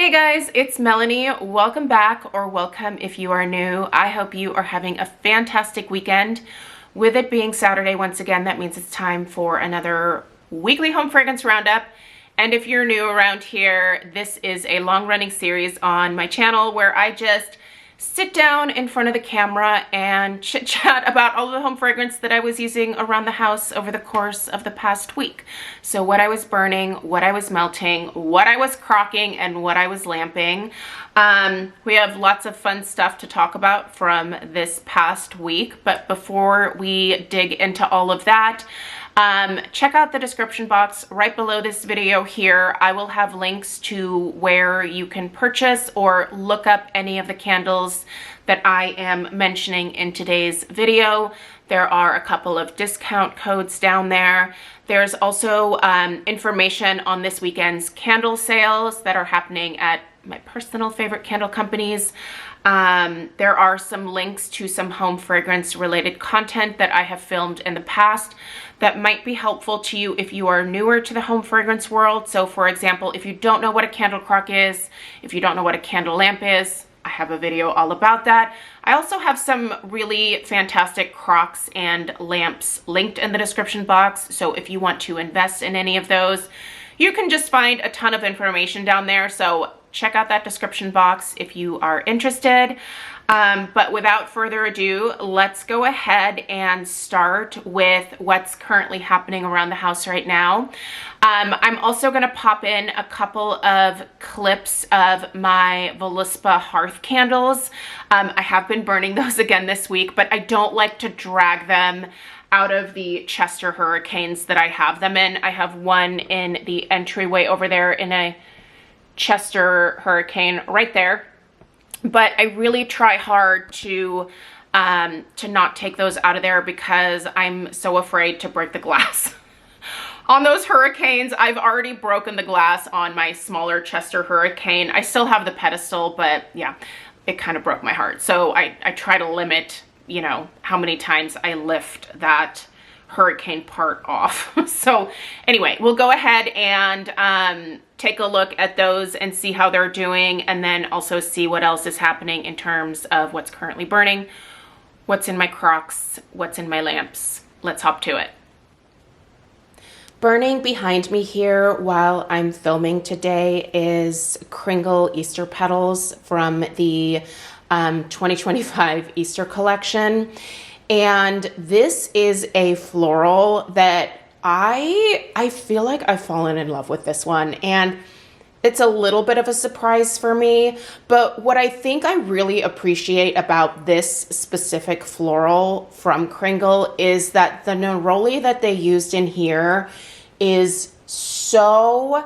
Hey guys, it's Melanie. Welcome back, or welcome if you are new. I hope you are having a fantastic weekend. With it being Saturday once again, that means it's time for another weekly home fragrance roundup. And if you're new around here, this is a long-running series on my channel where I just sit down in front of the camera and chit-chat about all the home fragrance that I was using around the house over the course of the past week. So what I was burning, what I was melting, what I was crocking, and what I was lamping. We have lots of fun stuff to talk about from this past week, but before we dig into all of that, check out the description box right below this video here. I will have links to where you can purchase or look up any of the candles that I am mentioning in today's video. There are a couple of discount codes down there. There's also information on this weekend's candle sales that are happening at my personal favorite candle companies. There are some links to some home fragrance related content that I have filmed in the past that might be helpful to you if you are newer to the home fragrance world. So for example, if you don't know what a candle croc is, if you don't know what a candle lamp is, I have a video all about that. I also have some really fantastic crocs and lamps linked in the description box. So if you want to invest in any of those, you can just find a ton of information down there. So check out that description box if you are interested. But without further ado, let's go ahead and start with what's currently happening around the house right now. I'm also going to pop in a couple of clips of my Voluspa hearth candles. I have been burning those again this week, but I don't like to drag them out of the Chester Hurricanes that I have them in. I have one in the entryway over there in a Chester Hurricane right there. But I really try hard to not take those out of there because I'm so afraid to break the glass. On those Hurricanes, I've already broken the glass on my smaller Chester Hurricane. I still have the pedestal, but yeah, it kind of broke my heart. So I try to limit, you know, how many times I lift that hurricane part off. So anyway, we'll go ahead and take a look at those and see how they're doing, and then also see what else is happening in terms of what's currently burning, what's in my crocs, what's in my lamps. Let's hop to it. Burning behind me here while I'm filming today is Cringle Easter petals from the 2025 Easter collection. And this is a floral that I feel like I've fallen in love with this one, and it's a little bit of a surprise for me. But what I think I really appreciate about this specific floral from Cringle is that the neroli that they used in here is so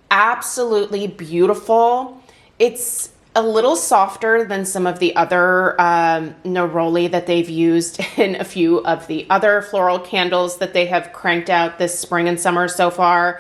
absolutely beautiful. It's a little softer than some of the other neroli that they've used in a few of the other floral candles that they have cranked out this spring and summer so far.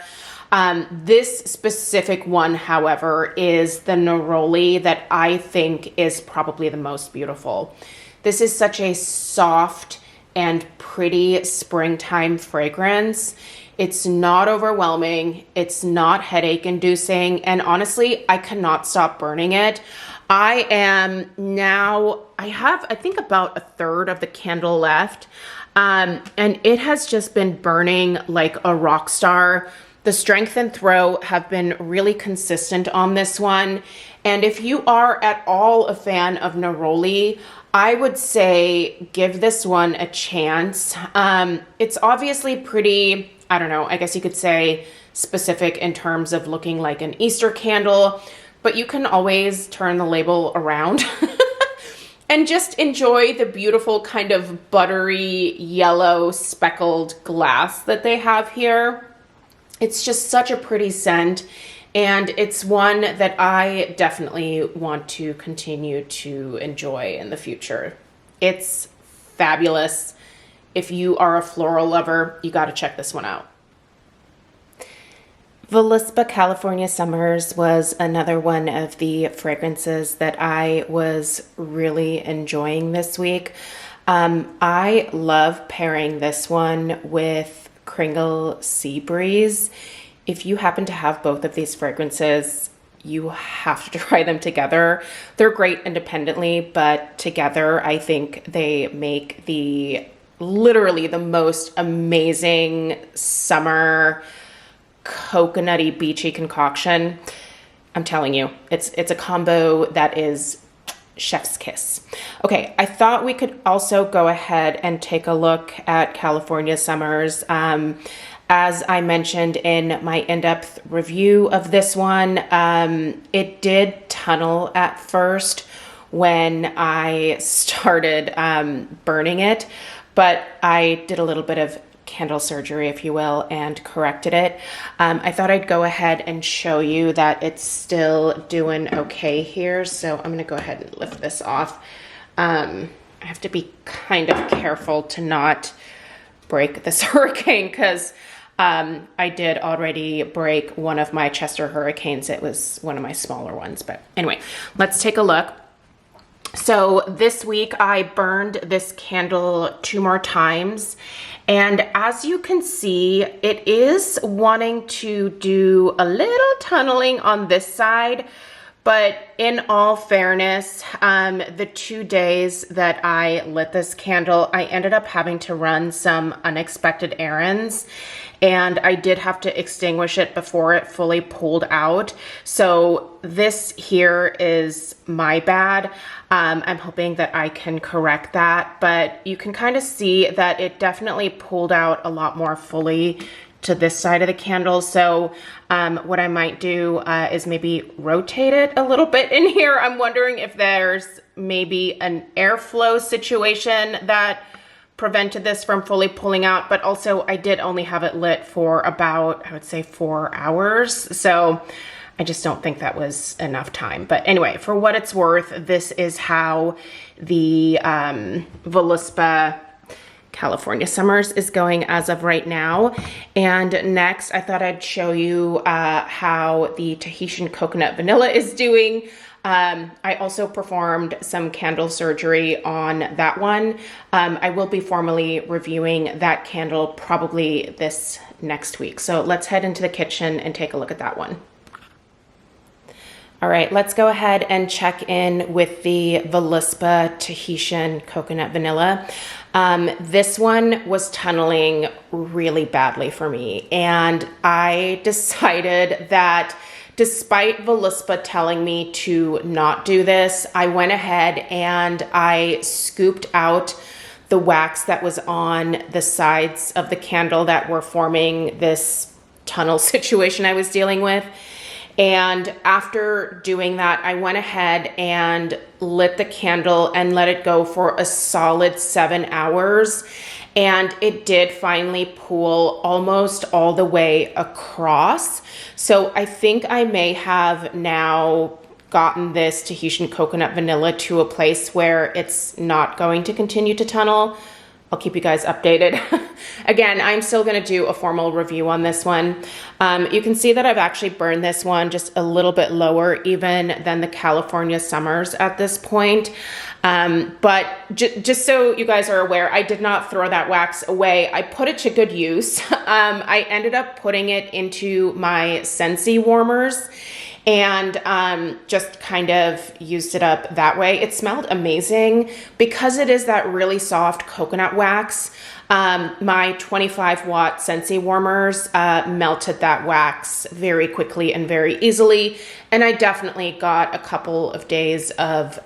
This specific one, however, is the neroli that I think is probably the most beautiful. This is such a soft and pretty springtime fragrance. It's not overwhelming, it's not headache inducing, and honestly, I cannot stop burning it. I have, I think, about a third of the candle left, and it has just been burning like a rock star. The strength and throw have been really consistent on this one, and if you are at all a fan of neroli, I would say give this one a chance. It's obviously pretty, I don't know, I guess you could say specific in terms of looking like an Easter candle, but you can always turn the label around and just enjoy the beautiful kind of buttery yellow speckled glass that they have here. It's just such a pretty scent, and it's one that I definitely want to continue to enjoy in the future. It's fabulous. If you are a floral lover, you got to check this one out. Voluspa California Summers was another one of the fragrances that I was really enjoying this week. I love pairing this one with Cringle Sea Breeze. If you happen to have both of these fragrances, you have to try them together. They're great independently, but together I think they make literally the most amazing summer coconutty beachy concoction. I'm telling you, it's a combo that is chef's kiss. Okay, I thought we could also go ahead and take a look at California Summers. As I mentioned in my in-depth review of this one, it did tunnel at first when I started burning it, but I did a little bit of candle surgery, if you will, and corrected it. I thought I'd go ahead and show you that it's still doing okay here. So I'm gonna go ahead and lift this off. I have to be kind of careful to not break this hurricane because I did already break one of my Chester hurricanes. It was one of my smaller ones, but anyway, let's take a look. So this week I burned this candle 2 more times, and as you can see, it is wanting to do a little tunneling on this side, but in all fairness, the 2 days that I lit this candle, I ended up having to run some unexpected errands, and I did have to extinguish it before it fully pulled out. So this here is my bad. I'm hoping that I can correct that, but you can kind of see that it definitely pulled out a lot more fully to this side of the candle. So what I might do is maybe rotate it a little bit in here. I'm wondering if there's maybe an airflow situation that prevented this from fully pulling out, but also I did only have it lit for about, I would say 4 hours. So I just don't think that was enough time. But anyway, for what it's worth, this is how the Voluspa California Summers is going as of right now. And next, I thought I'd show you how the Tahitian Coconut Vanilla is doing. I also performed some candle surgery on that one. I will be formally reviewing that candle probably this next week. So let's head into the kitchen and take a look at that one. All right, let's go ahead and check in with the Voluspa Tahitian Coconut Vanilla. This one was tunneling really badly for me, and I decided that despite Voluspa telling me to not do this, I went ahead and I scooped out the wax that was on the sides of the candle that were forming this tunnel situation I was dealing with. And after doing that, I went ahead and lit the candle and let it go for a solid 7 hours. And it did finally pool almost all the way across. So I think I may have now gotten this Tahitian Coconut Vanilla to a place where it's not going to continue to tunnel. I'll keep you guys updated. Again, I'm still gonna do a formal review on this one. You can see that I've actually burned this one just a little bit lower even than the California Summers at this point. But just so you guys are aware, I did not throw that wax away. I put it to good use. I ended up putting it into my Scentsy warmers and just kind of used it up that way. It smelled amazing because it is that really soft coconut wax. My 25-watt Scentsy warmers melted that wax very quickly and very easily, and I definitely got a couple of days of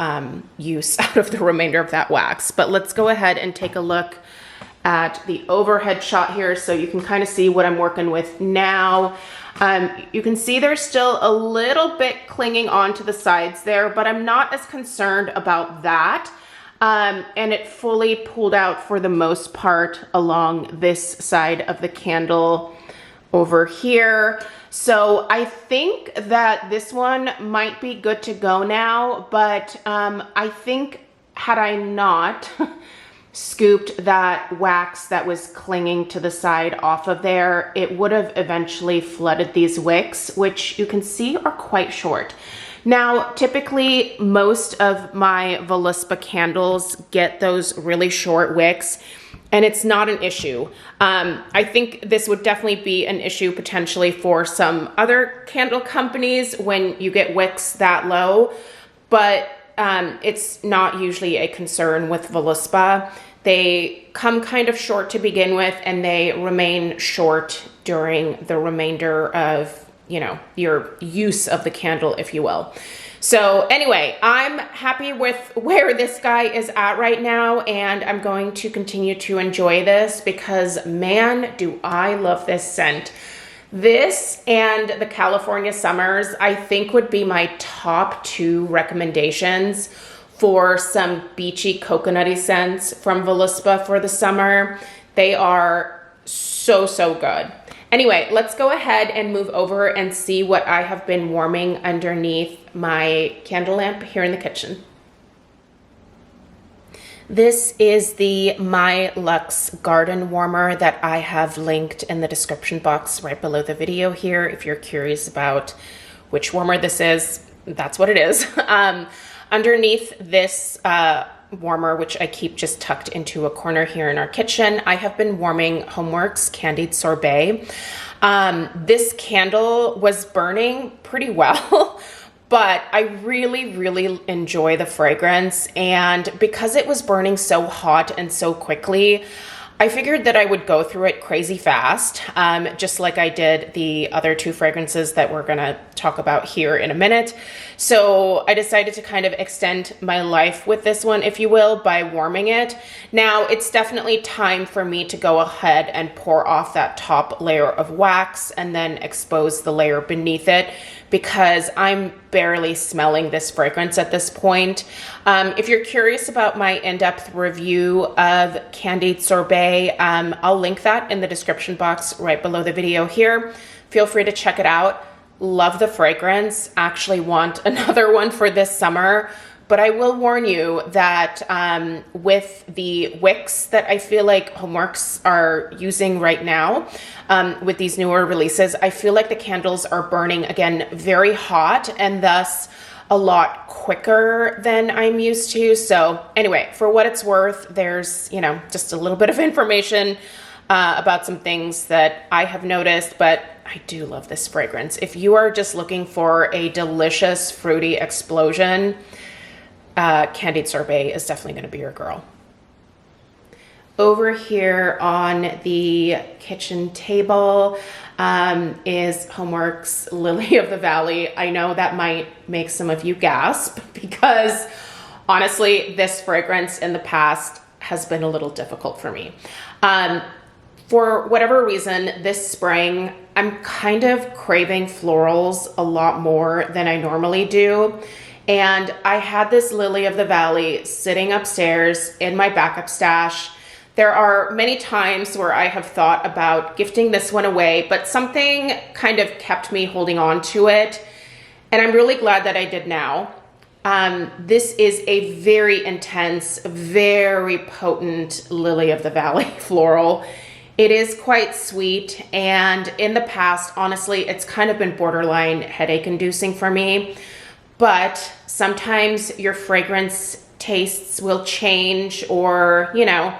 use out of the remainder of that wax. But let's go ahead and take a look at the overhead shot here so you can kind of see what I'm working with now. You can see there's still a little bit clinging on to the sides there, but I'm not as concerned about that. And it fully pulled out for the most part along this side of the candle over here. So I think that this one might be good to go now, but I think had I not scooped that wax that was clinging to the side off of there, it would have eventually flooded these wicks, which you can see are quite short. Now, typically most of my Voluspa candles get those really short wicks, and it's not an issue. I think this would definitely be an issue potentially for some other candle companies when you get wicks that low, but it's not usually a concern with Voluspa. They come kind of short to begin with, and they remain short during the remainder of, you know, your use of the candle, if you will. So anyway, I'm happy with where this guy is at right now, and I'm going to continue to enjoy this because, man, do I love this scent. This and the California Summers, I think, would be my top 2 recommendations for some beachy coconutty scents from Voluspa for the summer. They are so, so good. Anyway, let's go ahead and move over and see what I have been warming underneath my candle lamp here in the kitchen. This is the My Luxe Garden Warmer that I have linked in the description box right below the video here. If you're curious about which warmer this is, that's what it is. Underneath this warmer, which I keep just tucked into a corner here in our kitchen, I have been warming HomeWorx Candied Sorbet. This candle was burning pretty well, but I really, really enjoy the fragrance. And because it was burning so hot and so quickly, I figured that I would go through it crazy fast, just like I did the other 2 fragrances that we're gonna talk about here in a minute. So I decided to kind of extend my life with this one, if you will, by warming it. Now, it's definitely time for me to go ahead and pour off that top layer of wax and then expose the layer beneath it, because I'm barely smelling this fragrance at this point. If you're curious about my in-depth review of Candied Sorbet, I'll link that in the description box right below the video here. Feel free to check it out. Love the fragrance. Actually want another one for this summer. But I will warn you that with the wicks that I feel like HomeWorx are using right now, with these newer releases, I feel like the candles are burning, again, very hot and thus a lot quicker than I'm used to. So anyway, for what it's worth, there's, you know, just a little bit of information about some things that I have noticed, but I do love this fragrance. If you are just looking for a delicious fruity explosion, Candied Sorbet is definitely going to be your girl. Over here on the kitchen table is HomeWorx Lily of the Valley. I know that might make some of you gasp because honestly, this fragrance in the past has been a little difficult for me. For whatever reason, this spring, I'm kind of craving florals a lot more than I normally do. And I had this Lily of the Valley sitting upstairs in my backup stash. There are many times where I have thought about gifting this one away, but something kind of kept me holding on to it. And I'm really glad that I did now. This is a very intense, very potent Lily of the Valley floral. It is quite sweet, and in the past, honestly, it's kind of been borderline headache inducing for me. But sometimes your fragrance tastes will change or, you know,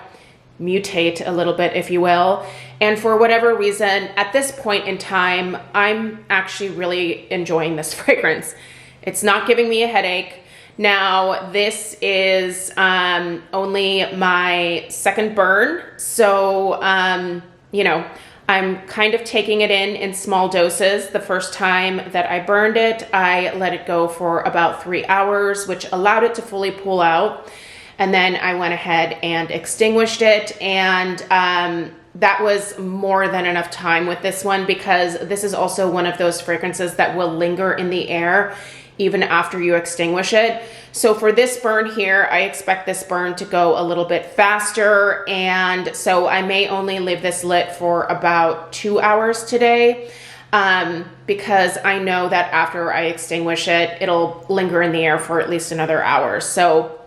mutate a little bit, if you will. And for whatever reason, at this point in time, I'm actually really enjoying this fragrance. It's not giving me a headache. Now, this is only my second burn. So, you know, I'm kind of taking it in small doses. The first time that I burned it, I let it go for about 3 hours, which allowed it to fully pull out. And then I went ahead and extinguished it. And that was more than enough time with this one, because this is also one of those fragrances that will linger in the air even after you extinguish it. So for this burn here, I expect this burn to go a little bit faster. And so I may only leave this lit for about 2 hours today, because I know that after I extinguish it, it'll linger in the air for at least another hour. So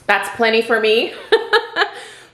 that's plenty for me.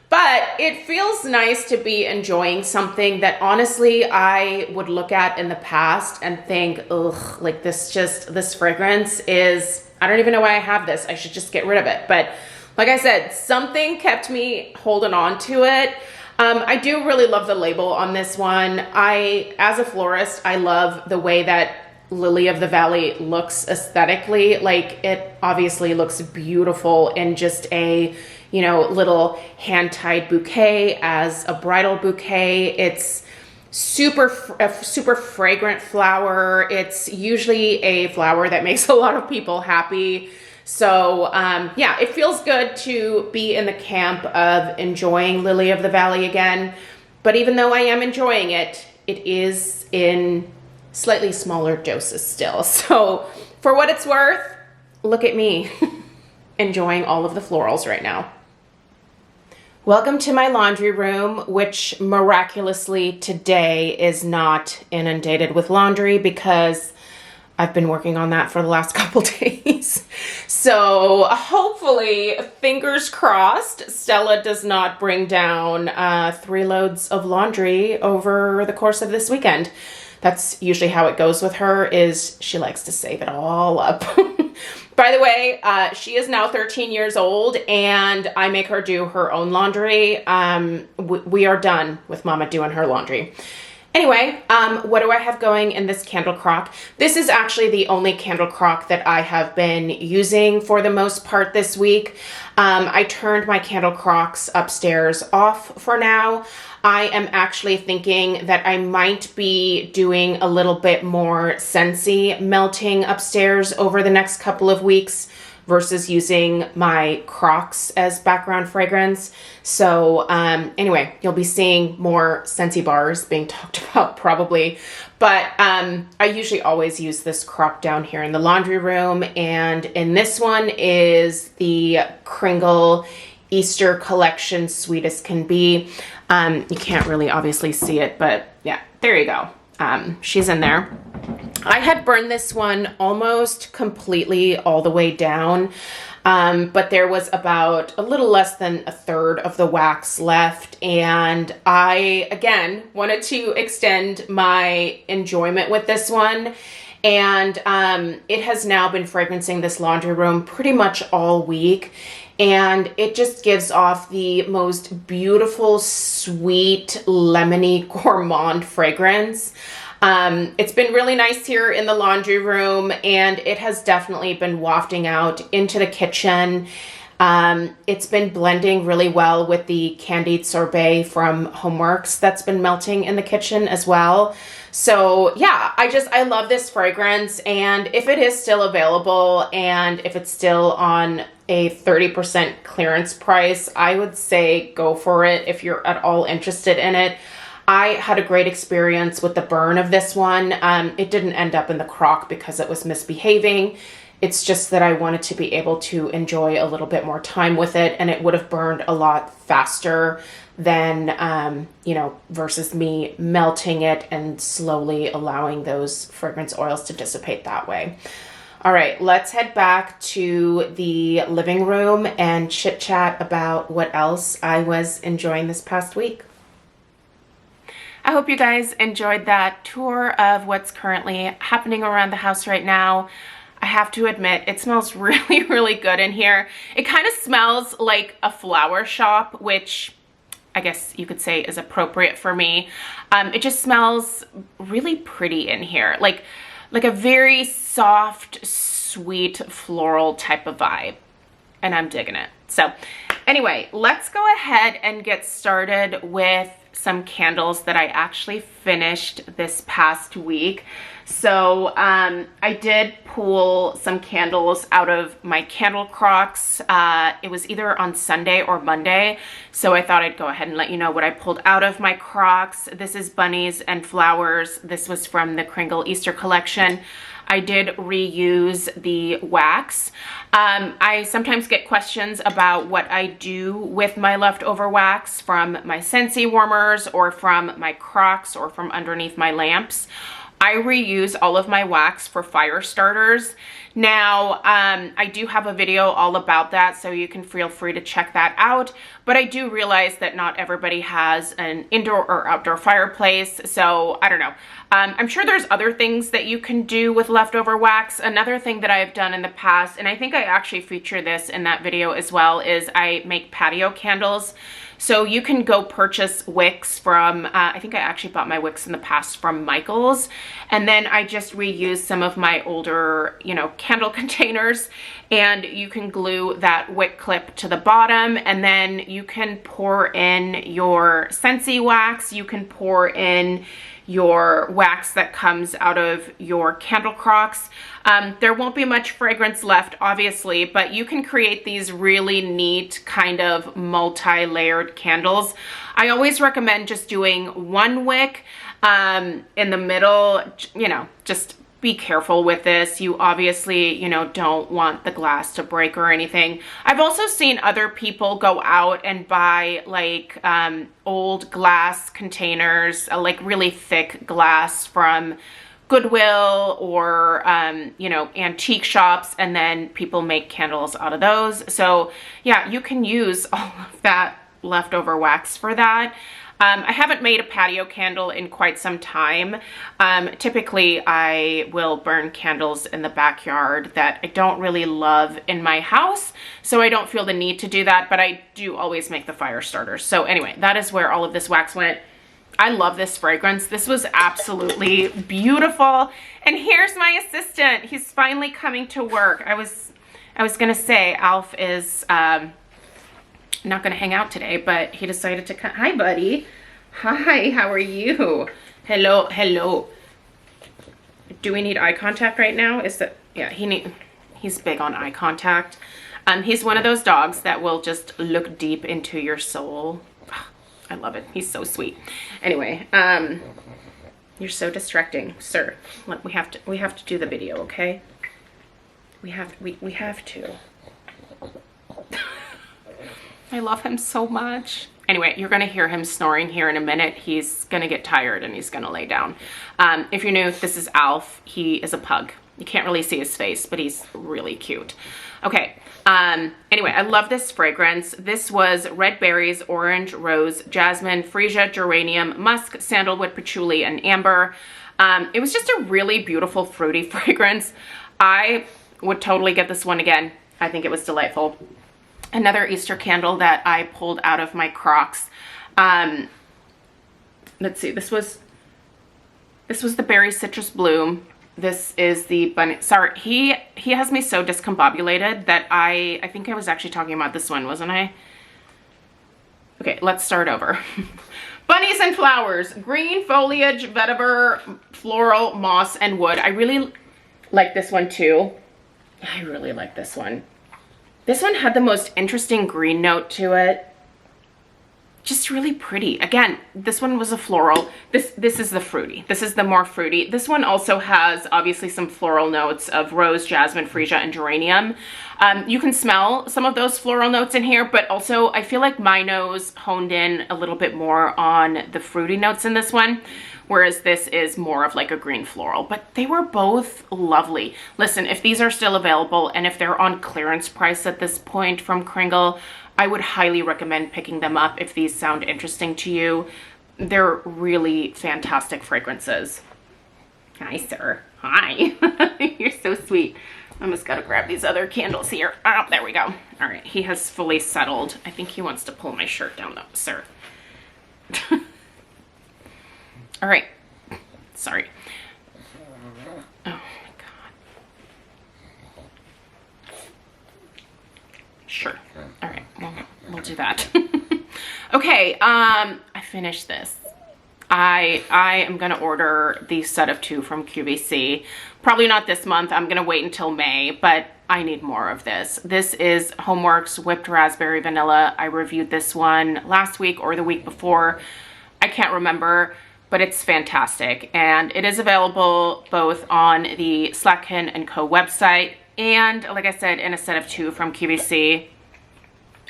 But it feels nice to be enjoying something that honestly I would look at in the past and think, ugh, like this fragrance is, I don't even know why I have this. I should just get rid of it. But Like I said, something kept me holding on to it. I do really love the label on this one. As a florist, I love the way that Lily of the Valley looks aesthetically. Like, it obviously looks beautiful in just a, you know, little hand-tied bouquet as a bridal bouquet. It's a super fragrant flower. It's usually a flower that makes a lot of people happy. So yeah, it feels good to be in the camp of enjoying Lily of the Valley again. But even though I am enjoying it, it is in slightly smaller doses still. So for what it's worth, look at me enjoying all of the florals right now. Welcome to my laundry room, which miraculously today is not inundated with laundry because I've been working on that for the last couple days. So hopefully, fingers crossed, Stella does not bring down 3 loads of laundry over the course of this weekend. That's usually how it goes with her, is she likes to save it all up. By the way, she is now 13 years old and I make her do her own laundry. We are done with Mama doing her laundry. Anyway, what do I have going in this candle crock? This is actually the only candle crock that I have been using for the most part this week. I turned my candle crocks upstairs off for now. I am actually thinking that I might be doing a little bit more Scentsy melting upstairs over the next couple of weeks versus using my Crocs as background fragrance. So anyway, you'll be seeing more Scentsy bars being talked about probably. But I usually always use this Croc down here in the laundry room. And in this one is the Cringle Easter collection, Sweet as Can Be. You can't really obviously see it, but yeah, there you go. She's in there. I had burned this one almost completely all the way down, but there was about a little less than a third of the wax left. And I, again, wanted to extend my enjoyment with this one. And it has now been fragrancing this laundry room pretty much all week. And it just gives off the most beautiful, sweet, lemony, gourmand fragrance. It's been really nice here in the laundry room, and it has definitely been wafting out into the kitchen. It's been blending really well with the Candied Sorbet from HomeWorx that's been melting in the kitchen as well. So yeah, I love this fragrance, and if it is still available and if it's still on a 30% clearance price, I would say go for it if you're at all interested in it. I had a great experience with the burn of this one. It didn't end up in the crock because it was misbehaving. It's just that I wanted to be able to enjoy a little bit more time with it, and it would have burned a lot faster than, you know, versus me melting it and slowly allowing those fragrance oils to dissipate that way. All right, let's head back to the living room and chit chat about what else I was enjoying this past week. I hope you guys enjoyed that tour of what's currently happening around the house right now. I have to admit, it smells really, really good in here. It kind of smells like a flower shop, which I guess you could say is appropriate for me. It just smells really pretty in here, like a very soft, sweet, floral type of vibe, and I'm digging it. So anyway, let's go ahead and get started with some candles that I actually finished this past week. So I did pull some candles out of my candle crocks. It was either on Sunday or Monday, so I thought I'd go ahead and let you know what I pulled out of my crocks. This is Bunnies and Flowers. This was from the Cringle Easter collection. I did reuse the wax. I sometimes get questions about what I do with my leftover wax from my Scentsy warmers or from my Crocs or from underneath my lamps. I reuse all of my wax for fire starters. Now, I do have a video all about that, so you can feel free to check that out. But I do realize that not everybody has an indoor or outdoor fireplace, so I don't know. I'm sure there's other things that you can do with leftover wax. Another thing that I've done in the past, and I think I actually feature this in that video as well, is I make patio candles. So you can go purchase wicks from, I think I actually bought my wicks in the past from Michael's, and then I just reuse some of my older, you know, candle containers, and you can glue that wick clip to the bottom, and then you can pour in your Scentsy wax, you can pour in your wax that comes out of your candle crocs. There won't be much fragrance left, obviously, but you can create these really neat kind of multi-layered candles. I always recommend just doing one wick in the middle, you know, just be careful with this. You obviously, you know, don't want the glass to break or anything. I've also seen other people go out and buy like old glass containers, like really thick glass from Goodwill or, you know, antique shops, and then people make candles out of those. So yeah, you can use all of that leftover wax for that. I haven't made a patio candle in quite some time. Typically I will burn candles in the backyard that I don't really love in my house, so I don't feel the need to do that, but I do always make the fire starters. So anyway, that is where all of this wax went. I love this fragrance. This was absolutely beautiful. And here's my assistant. He's finally coming to work. I was gonna say Alf is not gonna hang out today, but he decided to come. Hi, buddy. Hi, how are you? Hello, hello. Do we need eye contact right now? Is that, yeah, he's big on eye contact. He's one of those dogs that will just look deep into your soul. I love it. He's so sweet. Anyway, you're so distracting, sir. Look, we have to do the video, okay? We have to. I love him so much. Anyway, you're gonna hear him snoring here in a minute. He's gonna get tired and he's gonna lay down. If you're new, this is Alf. He is a pug. You can't really see his face, but he's really cute. Okay, anyway, I love this fragrance. This was red berries, orange, rose, jasmine, freesia, geranium, musk, sandalwood, patchouli, and amber. It was just a really beautiful fruity fragrance. I would totally get this one again. I think it was delightful. Another Easter candle that I pulled out of my Crocs. Let's see, this was the berry citrus bloom. This is the bunny. Sorry, he has me so discombobulated that I think I was actually talking about this one, wasn't I? Okay, let's start over. Bunnies and flowers, green foliage, vetiver, floral, moss, and wood. I really like this one too. I really like this one. This one had the most interesting green note to it. Just really pretty. Again, this one was a floral. This is the fruity. This is the more fruity. This one also has obviously some floral notes of rose, jasmine, freesia, and geranium. You can smell some of those floral notes in here, but also I feel like my nose honed in a little bit more on the fruity notes in this one, whereas this is more of like a green floral, but they were both lovely. Listen, if these are still available and if they're on clearance price at this point from Cringle, I would highly recommend picking them up if these sound interesting to you. They're really fantastic fragrances. Hi, sir. Hi. You're so sweet. I just gotta grab these other candles here. Oh, there we go. All right, he has fully settled. I think he wants to pull my shirt down though, sir. All right, sorry. Oh my God. Sure, all right, we'll do that. Okay, I finished this. I am gonna order the set of 2 from QVC. Probably not this month, I'm gonna wait until May, but I need more of this. This is HomeWorx Whipped Raspberry Vanilla. I reviewed this one last week or the week before. I can't remember, but it's fantastic. And it is available both on the Slatkin & Co website and, like I said, in a set of 2 from QVC.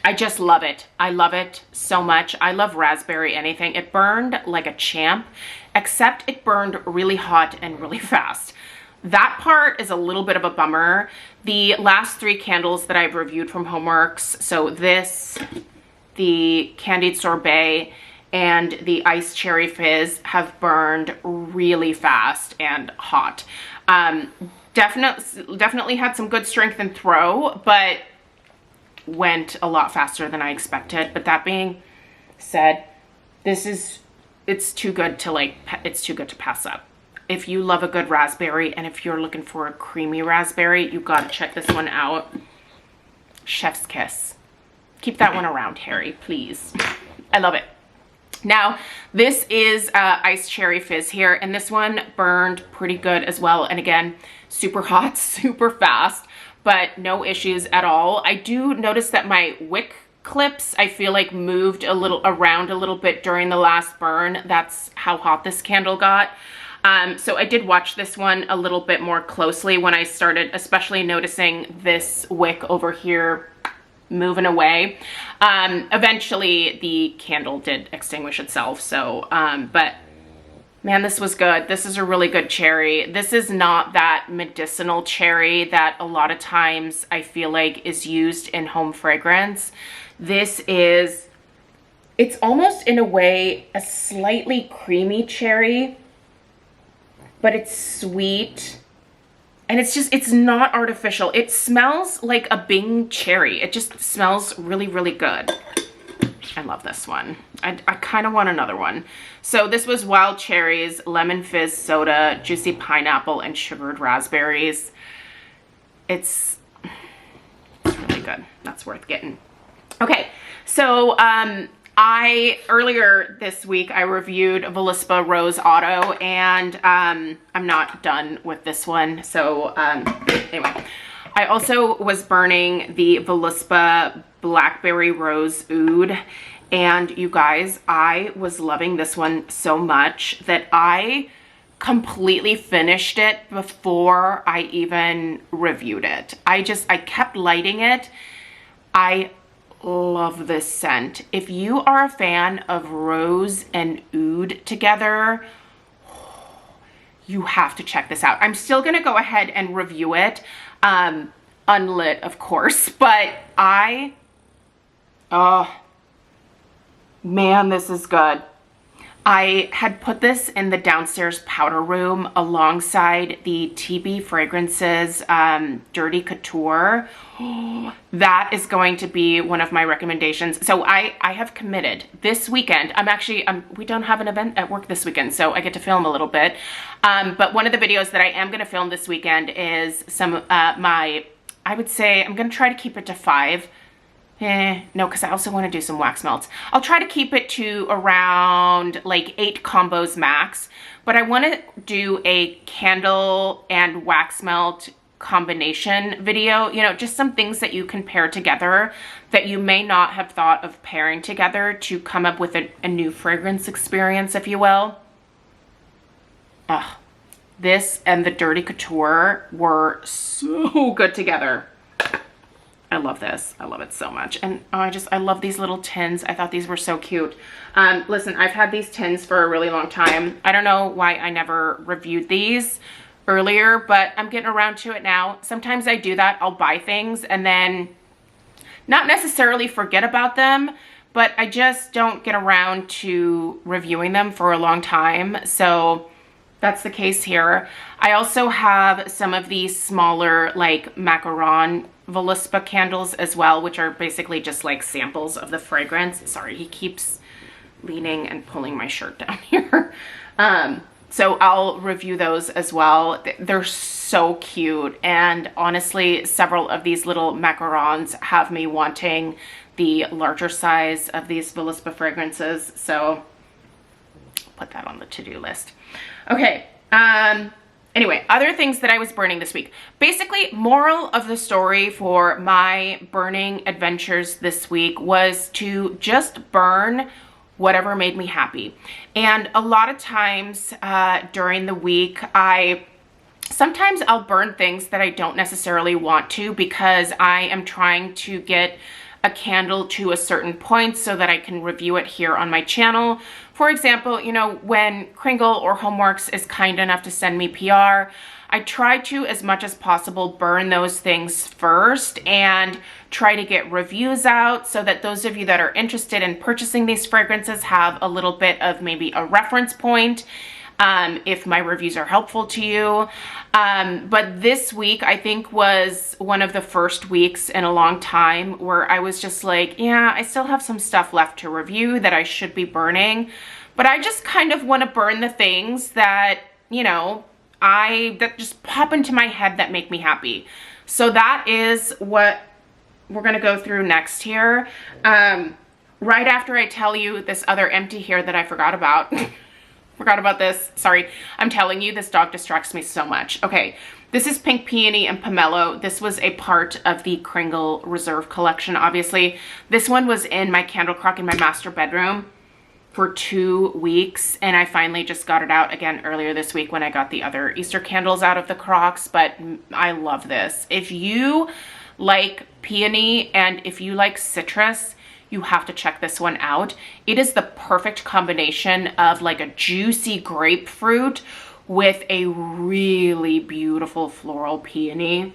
I just love it. I love it so much. I love raspberry anything. It burned like a champ, except it burned really hot and really fast. That part is a little bit of a bummer. The last 3 candles that I've reviewed from HomeWorx, so this, the Candied Sorbet, and the Iced Cherry Fizz have burned really fast and hot. Definitely had some good strength and throw, but went a lot faster than I expected. But that being said, it's too good to pass up. If you love a good raspberry and if you're looking for a creamy raspberry, you gotta check this one out. Chef's kiss. Keep that one around, Harry, please. I love it. Now, this is Iced Cherry Fizz here, and this one burned pretty good as well. And again, super hot, super fast, but no issues at all. I do notice that my wick clips, I feel like moved around a little bit during the last burn. That's how hot this candle got. So I did watch this one a little bit more closely when I started, especially noticing this wick over here moving away. Eventually the candle did extinguish itself. So, but man, this was good. This is a really good cherry. This is not that medicinal cherry that a lot of times I feel like is used in home fragrance. This is, it's almost in a way a slightly creamy cherry, but it's sweet. And it's not artificial. It smells like a Bing cherry. It just smells really, really good. I love this one. I kind of want another one. So this was wild cherries, lemon fizz soda, juicy pineapple, and sugared raspberries. It's really good. That's worth getting. Okay, so earlier this week, I reviewed Voluspa Rose Auto, and I'm not done with this one. So anyway, I also was burning the Voluspa Blackberry Rose Oud, and you guys, I was loving this one so much that I completely finished it before I even reviewed it. I kept lighting it. I love this scent. If you are a fan of rose and oud together, you have to check this out. I'm still gonna go ahead and review it, unlit of course, but oh man, this is good. I had put this in the downstairs powder room alongside the TB Fragrances Dirty Couture. That is going to be one of my recommendations. So I have committed this weekend. We don't have an event at work this weekend, so I get to film a little bit. But one of the videos that I am going to film this weekend is some I would say I'm going to try to keep it to 5. No, because I also want to do some wax melts. I'll try to keep it to around like 8 combos max, but I want to do a candle and wax melt combination video, you know, just some things that you can pair together that you may not have thought of pairing together to come up with a new fragrance experience, if you will. This and the Dirty Couture were so good together. I love this. I love it so much. And I love these little tins. I thought these were so cute. Listen, I've had these tins for a really long time. I don't know why I never reviewed these earlier, but I'm getting around to it now. Sometimes I do that. I'll buy things and then not necessarily forget about them, but I just don't get around to reviewing them for a long time. So that's the case here. I also have some of these smaller like macaron Voluspa candles as well, which are basically just like samples of the fragrance. Sorry, he keeps leaning and pulling my shirt down here. So I'll review those as well. They're so cute, and honestly, several of these little macarons have me wanting the larger size of these Voluspa fragrances, so put that on the to-do list. Okay, anyway, other things that I was burning this week. Basically, moral of the story for my burning adventures this week was to just burn whatever made me happy. And a lot of times during the week, sometimes I'll burn things that I don't necessarily want to because I am trying to get a candle to a certain point so that I can review it here on my channel. For example, you know, when Cringle or HomeWorx is kind enough to send me PR, I try to, as much as possible, burn those things first and try to get reviews out so that those of you that are interested in purchasing these fragrances have a little bit of maybe a reference point if my reviews are helpful to you. But this week, I think, was one of the first weeks in a long time where I was just like, yeah, I still have some stuff left to review that I should be burning, but I just kind of want to burn the things that, you know, that just pop into my head that make me happy. So that is what we're going to go through next here. Right after I tell you this other empty here that I forgot about. Forgot about this. Sorry. I'm telling you, this dog distracts me so much. Okay. This is Pink Peony and Pomelo. This was a part of the Cringle Reserve collection, obviously. This one was in my candle crock in my master bedroom for 2 weeks, and I finally just got it out again earlier this week when I got the other Easter candles out of the crocks, but I love this. If you like peony and if you like citrus, you have to check this one out. It is the perfect combination of like a juicy grapefruit with a really beautiful floral peony.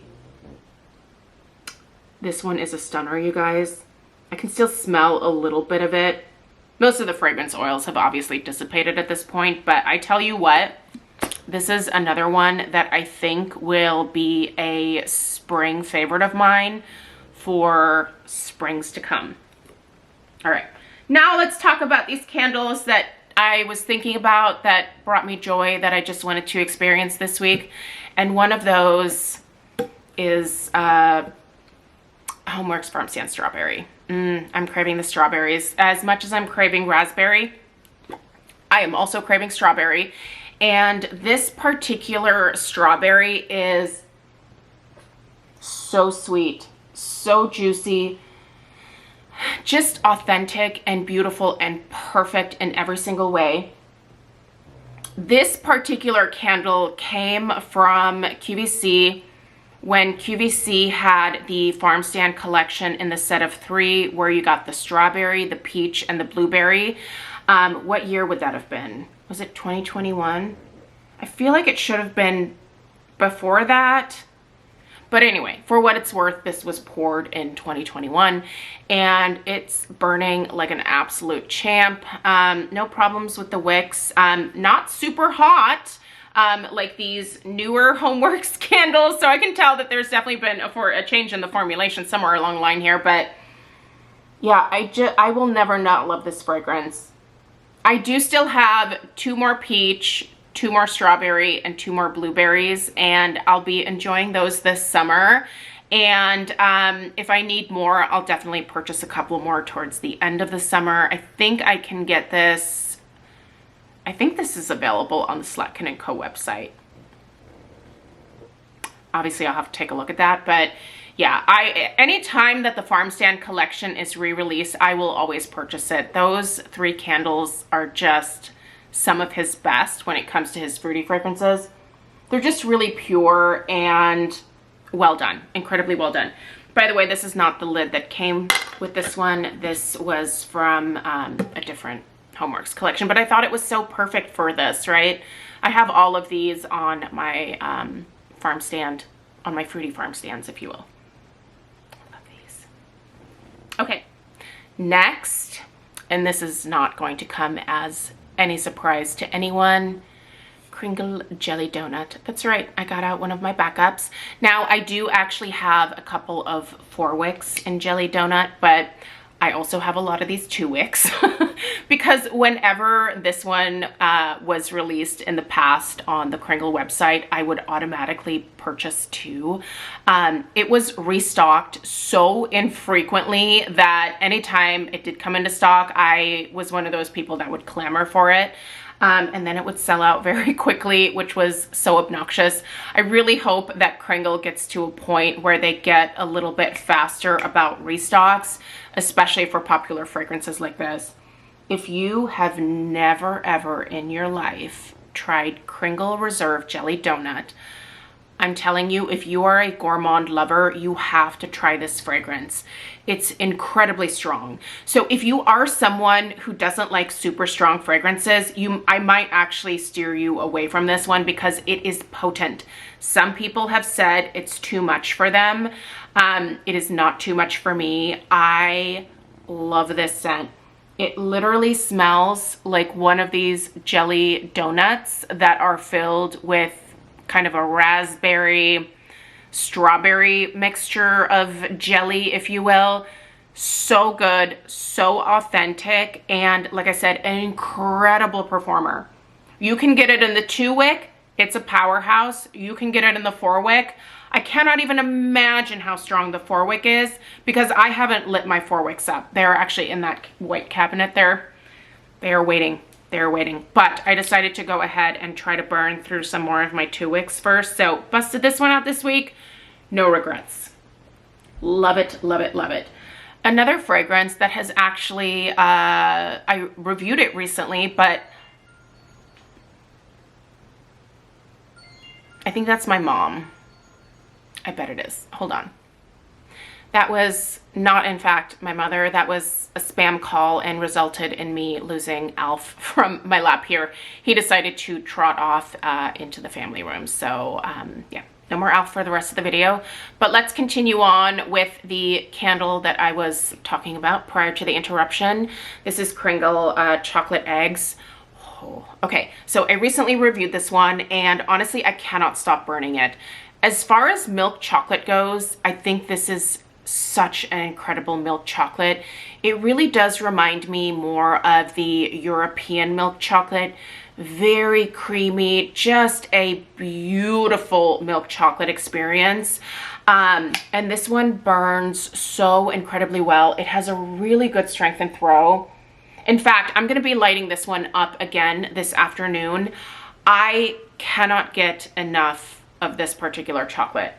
This one is a stunner, you guys. I can still smell a little bit of it. Most of the fragrance oils have obviously dissipated at this point, but I tell you what, this is another one that I think will be a spring favorite of mine for springs to come. All right, now let's talk about these candles that I was thinking about that brought me joy that I just wanted to experience this week. And one of those is HomeWorx Farm Stand Strawberry. I'm craving the strawberries. As much as I'm craving raspberry, I am also craving strawberry. And this particular strawberry is so sweet, so juicy, just authentic and beautiful and perfect in every single way. This particular candle came from QVC when QVC had the farm stand collection in the set of 3 where you got the strawberry, the peach, and the blueberry. What year would that have been? Was it 2021? I feel like it should have been before that. But anyway, for what it's worth, this was poured in 2021 and it's burning like an absolute champ. No problems with the wicks. Not super hot like these newer HomeWorx candles. So I can tell that there's definitely been a change in the formulation somewhere along the line here. But yeah, I will never not love this fragrance. I do still have 2 more peach, 2 more strawberry, and 2 more blueberries, and I'll be enjoying those this summer. And if I need more, I'll definitely purchase a couple more towards the end of the summer. I think I can get this. I think this is available on the Rakuten & Co website. Obviously, I'll have to take a look at that, but yeah, anytime that the farm stand collection is re-released, I will always purchase it. Those 3 candles are just some of his best when it comes to his fruity fragrances. They're just really pure and well done, incredibly well done. By the way, this is not the lid that came with this one. This was from a different HomeWorx collection, but I thought it was so perfect for this, right? I have all of these on my farm stand, on my fruity farm stands, if you will. I love these. Okay, next, and this is not going to come as any surprise to anyone, Cringle Jelly Donut. That's right, I got out one of my backups. Now, I do actually have a couple of 4 wicks in Jelly Donut, but I also have a lot of these 2 wicks because whenever this one was released in the past on the Cringle website, I would automatically purchase 2. It was restocked so infrequently that anytime it did come into stock, I was one of those people that would clamor for it. And then it would sell out very quickly, which was so obnoxious. I really hope that Cringle gets to a point where they get a little bit faster about restocks, especially for popular fragrances like this. If you have never ever in your life tried Cringle Reserve Jelly Donut, I'm telling you, if you are a gourmand lover, you have to try this fragrance. It's incredibly strong. So if you are someone who doesn't like super strong fragrances, I might actually steer you away from this one because it is potent. Some people have said it's too much for them. It is not too much for me. I love this scent. It literally smells like one of these jelly donuts that are filled with kind of a raspberry, strawberry mixture of jelly, if you will. So good, so authentic, and like I said, an incredible performer. You can get it in the 2-wick. It's a powerhouse. You can get it in the 4-wick. I cannot even imagine how strong the 4-wick is because I haven't lit my 4-wicks up. They're actually in that white cabinet there. They are waiting. They're waiting. But I decided to go ahead and try to burn through some more of my 2-wicks first. So busted this one out this week. No regrets. Love it, love it, love it. Another fragrance that has actually, I reviewed it recently, but I think that's my mom. I bet it is. Hold on. That was not, in fact, my mother. That was a spam call and resulted in me losing Alf from my lap here. He decided to trot off into the family room. So, yeah, no more Alf for the rest of the video. But let's continue on with the candle that I was talking about prior to the interruption. This is Cringle Chocolate Eggs. Oh, okay, so I recently reviewed this one, and honestly, I cannot stop burning it. As far as milk chocolate goes, I think this is such an incredible milk chocolate. It really does remind me more of the European milk chocolate. Very creamy, just a beautiful milk chocolate experience. And this one burns so incredibly well. It has a really good strength and throw. In fact, I'm going to be lighting this one up again this afternoon. I cannot get enough of this particular chocolate.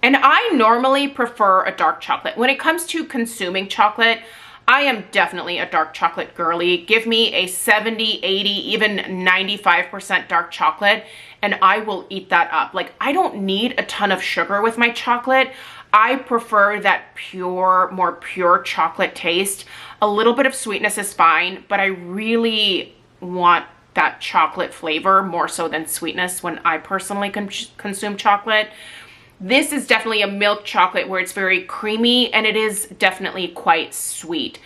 And I normally prefer a dark chocolate. When it comes to consuming chocolate, I am definitely a dark chocolate girly. Give me a 70, 80, even 95% dark chocolate, and I will eat that up. Like, I don't need a ton of sugar with my chocolate. I prefer that pure, more pure chocolate taste. A little bit of sweetness is fine, but I really want that chocolate flavor more so than sweetness when I personally consume chocolate. This is definitely a milk chocolate where it's very creamy and it is definitely quite sweet,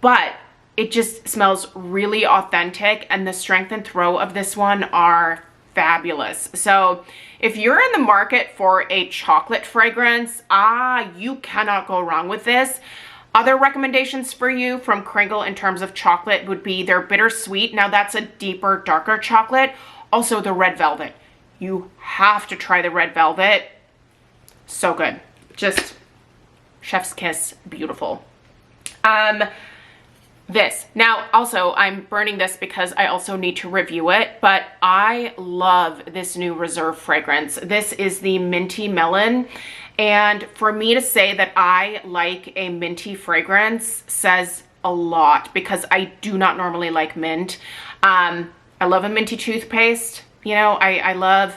but it just smells really authentic, and the strength and throw of this one are fabulous. So if you're in the market for a chocolate fragrance, you cannot go wrong with this. Other recommendations for you from Cringle in terms of chocolate would be their bittersweet. Now that's a deeper, darker chocolate. Also the red velvet. You have to try the red velvet. So good. Just chef's kiss, beautiful. This. Now also I'm burning this because I also need to review it, but I love this new Reserve fragrance. This is the Minty Melon. And for me to say that I like a minty fragrance says a lot because I do not normally like mint. I love a minty toothpaste. You know, I love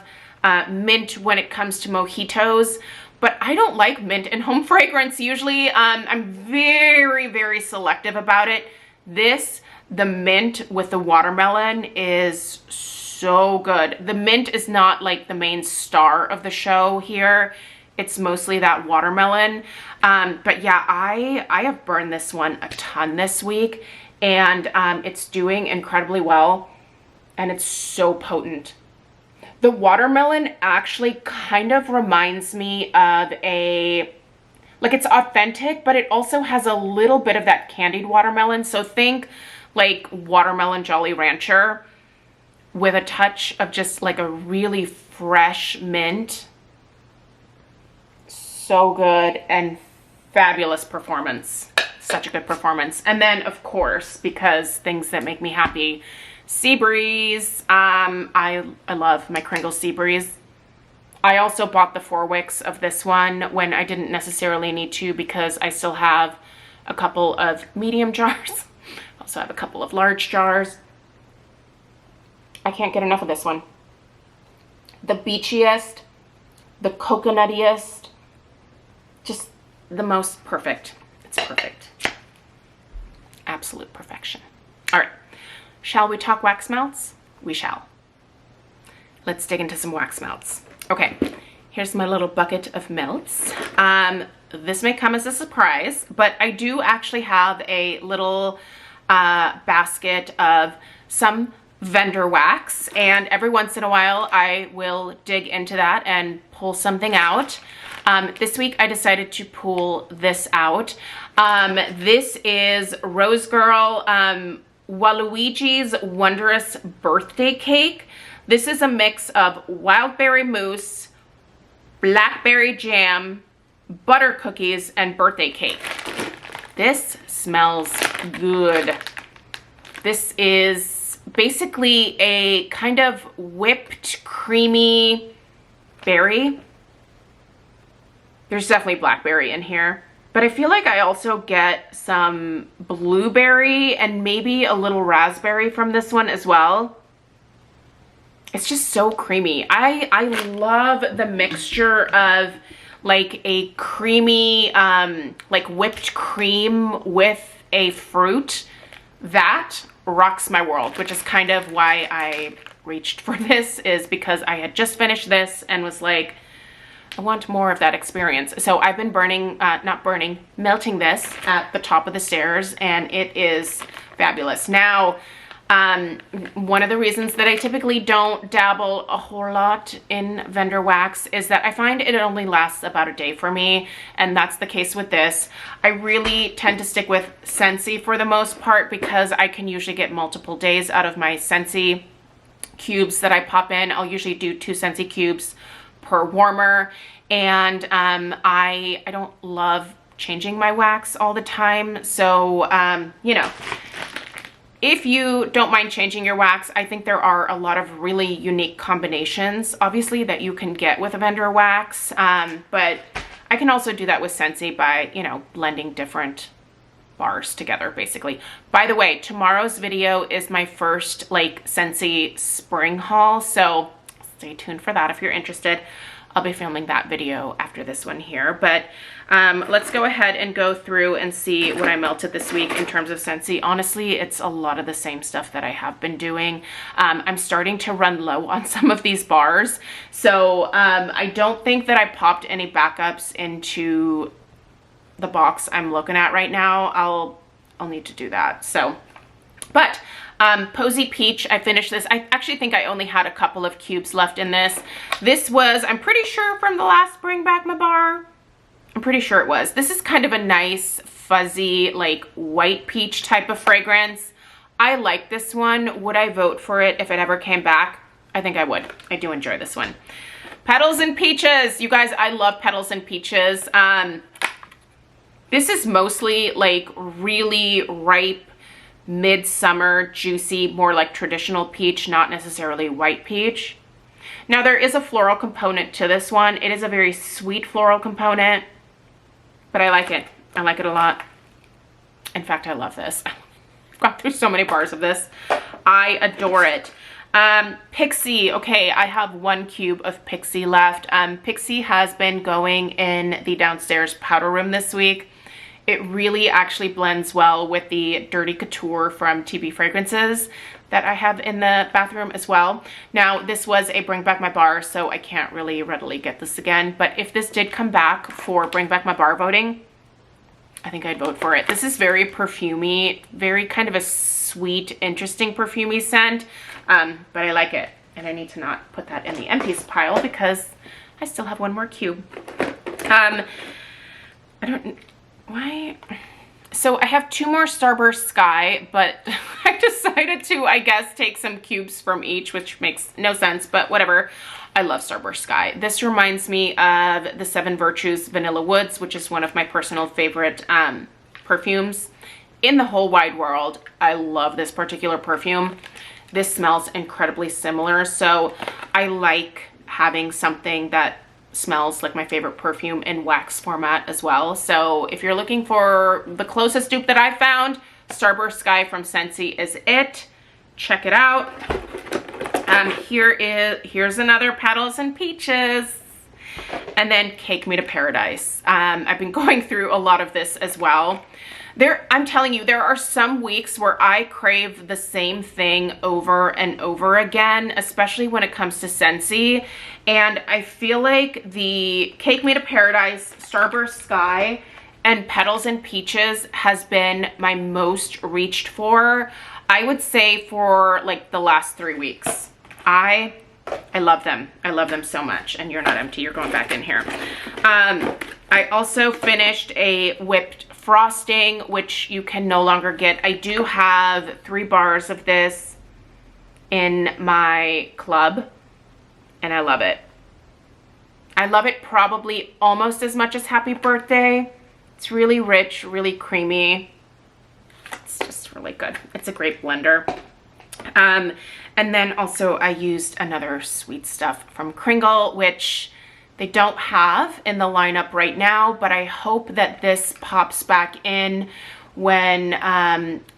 mint when it comes to mojitos, but I don't like mint in home fragrance usually. I'm very, very selective about it. This, the mint with the watermelon, is so good. The mint is not like the main star of the show here. It's mostly that watermelon. But yeah, I have burned this one a ton this week, and it's doing incredibly well, and it's so potent. The watermelon actually kind of reminds me of like it's authentic, but it also has a little bit of that candied watermelon. So think like watermelon Jolly Rancher with a touch of just like a really fresh mint. So good, and fabulous performance. Such a good performance. And then of course, because things that make me happy, Sea Breeze. I love my Cringle Sea Breeze. I also bought the 4 wicks of this one when I didn't necessarily need to because I still have a couple of medium jars. I also have a couple of large jars. I can't get enough of this one. The beachiest, the coconuttiest, just the most perfect. It's perfect. Absolute perfection. All right, shall we talk wax melts? We shall. Let's dig into some wax melts. Okay, here's my little bucket of melts. This may come as a surprise, but I do actually have a little basket of some vendor wax, and every once in a while I will dig into that and pull something out. This week I decided to pull this out. This is Rose Girl Waluigi's Wondrous Birthday Cake. This is a mix of wild berry mousse, blackberry jam, butter cookies, and birthday cake. This smells good. This is basically a kind of whipped creamy berry. There's definitely blackberry in here, but I feel like I also get some blueberry and maybe a little raspberry from this one as well. It's just so creamy. I love the mixture of like a creamy, like whipped cream with a fruit. That rocks my world, which is kind of why I reached for this, is because I had just finished this and was like, I want more of that experience. So I've been melting this at the top of the stairs, and it is fabulous. Now, one of the reasons that I typically don't dabble a whole lot in vendor wax is that I find it only lasts about a day for me, and that's the case with this. I really tend to stick with Scentsy for the most part because I can usually get multiple days out of my Scentsy cubes that I pop in. I'll usually do 2 Scentsy cubes per warmer, and I don't love changing my wax all the time, so you know, if you don't mind changing your wax, I think there are a lot of really unique combinations, obviously, that you can get with a vendor wax, but I can also do that with Scentsy by, you know, blending different bars together, basically. By the way, tomorrow's video is my first, like, Scentsy spring haul, so stay tuned for that if you're interested. I'll be filming that video after this one here, but let's go ahead and go through and see what I melted this week in terms of Scentsy. Honestly, it's a lot of the same stuff that I have been doing. I'm starting to run low on some of these bars, so I don't think that I popped any backups into the box I'm looking at right now. I'll need to do that. So, but Posy Peach, I finished this. I actually think I only had a couple of cubes left in this. This was, I'm pretty sure, from the last Bring Back My Bar. I'm pretty sure it was. This is kind of a nice, fuzzy, like white peach type of fragrance. I like this one. Would I vote for it if it ever came back? I think I would. I do enjoy this one. Petals and Peaches. You guys, I love Petals and Peaches. This is mostly like really ripe, midsummer, juicy, more like traditional peach, not necessarily white peach. Now there is a floral component to this one. It is a very sweet floral component, but I like it. I like it a lot. In fact, I love this. I've gone through so many bars of this. I adore it. Pixie. Okay, I have 1 cube of Pixie left. Pixie has been going in the downstairs powder room this week. It really actually blends well with the Dirty Couture from TB Fragrances that I have in the bathroom as well. Now, this was a Bring Back My Bar, so I can't really readily get this again. But if this did come back for Bring Back My Bar voting, I think I'd vote for it. This is very perfumey, very kind of a sweet, interesting perfumey scent, but I like it. And I need to not put that in the empties pile because I still have 1 more cube. Why? So I have 2 more Starburst Sky, but I decided to, I guess, take some cubes from each, which makes no sense, but whatever. I love Starburst Sky. This reminds me of the 7 Virtues Vanilla Woods, which is one of my personal favorite perfumes in the whole wide world. I love this particular perfume. This smells incredibly similar, so I like having something that smells like my favorite perfume in wax format as well. So if you're looking for the closest dupe that I found, Starburst Sky from Scentsy is it. Check it out. Here's another Petals and Peaches. And then Cake Me to Paradise. I've been going through a lot of this as well. I'm telling you, there are some weeks where I crave the same thing over and over again, especially when it comes to Scentsy. And I feel like the Cake Me to Paradise, Starburst Sky, and Petals and Peaches has been my most reached for, I would say, for like the last 3 weeks. I love them. I love them so much. And you're not empty. You're going back in here. I also finished a whipped frosting, which you can no longer get. I do have 3 bars of this in my club, and I love it. I love it probably almost as much as Happy Birthday. It's really rich, really creamy. It's just really good. It's a great blender. And then also I used another sweet stuff from Cringle, which they don't have in the lineup right now, but I hope that this pops back in when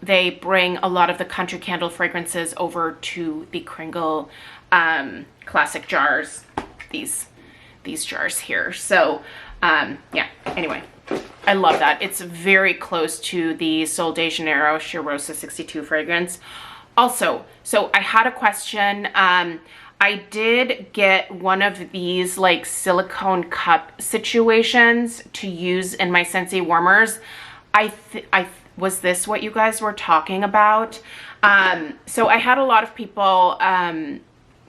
they bring a lot of the country candle fragrances over to the Cringle classic jars, these jars here. So yeah, anyway, I love that. It's very close to the Sol de Janeiro Cheirosa 62 fragrance. Also, so I had a question. I did get one of these like silicone cup situations to use in my Scentsy warmers. Was this what you guys were talking about? So I had a lot of people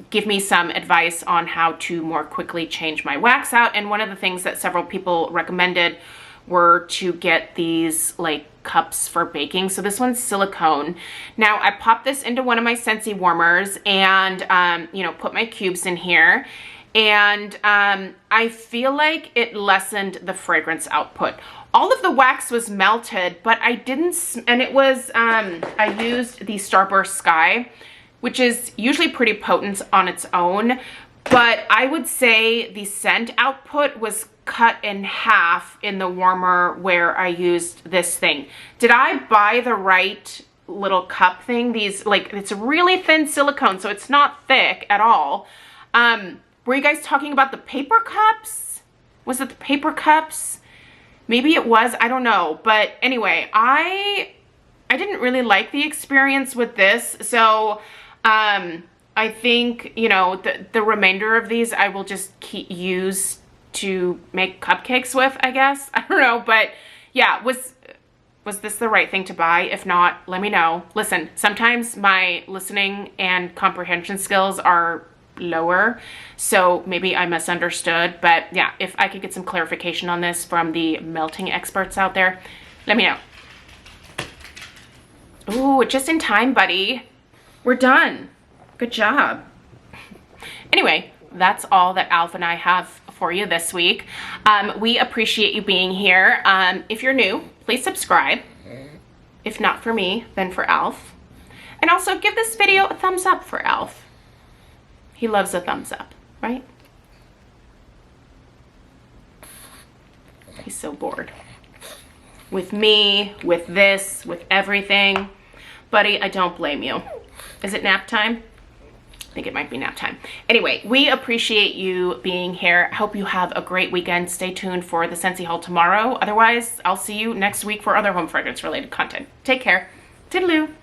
give me some advice on how to more quickly change my wax out. And one of the things that several people recommended were to get these like cups for baking. So this one's silicone. Now I popped this into one of my Scentsy warmers and, you know, put my cubes in here. And I feel like it lessened the fragrance output. All of the wax was melted, but I didn't, and it was, I used the Starburst Sky, which is usually pretty potent on its own. But I would say the scent output was cut in half in the warmer where I used this thing. Did I buy the right little cup thing? These, like, it's really thin silicone, so it's not thick at all. Were you guys talking about the paper cups? Was it the paper cups? Maybe it was, I don't know. But anyway, I didn't really like the experience with this. So, I think, you know, the remainder of these I will just use to make cupcakes with, I guess. I don't know, but yeah, was this the right thing to buy? If not, let me know. Listen, sometimes my listening and comprehension skills are lower, so maybe I misunderstood, but yeah, if I could get some clarification on this from the melting experts out there, let me know. Ooh, just in time, buddy. We're done. Good job. Anyway, that's all that Alf and I have for you this week. We appreciate you being here. If you're new, please subscribe. If not for me, then for Alf. And also give this video a thumbs up for Alf. He loves a thumbs up, right? He's so bored. With me, with this, with everything. Buddy, I don't blame you. Is it nap time? I think it might be nap time. Anyway, we appreciate you being here. I hope you have a great weekend. Stay tuned for the Scentsy haul tomorrow. Otherwise, I'll see you next week for other home fragrance related content. Take care. Toodaloo.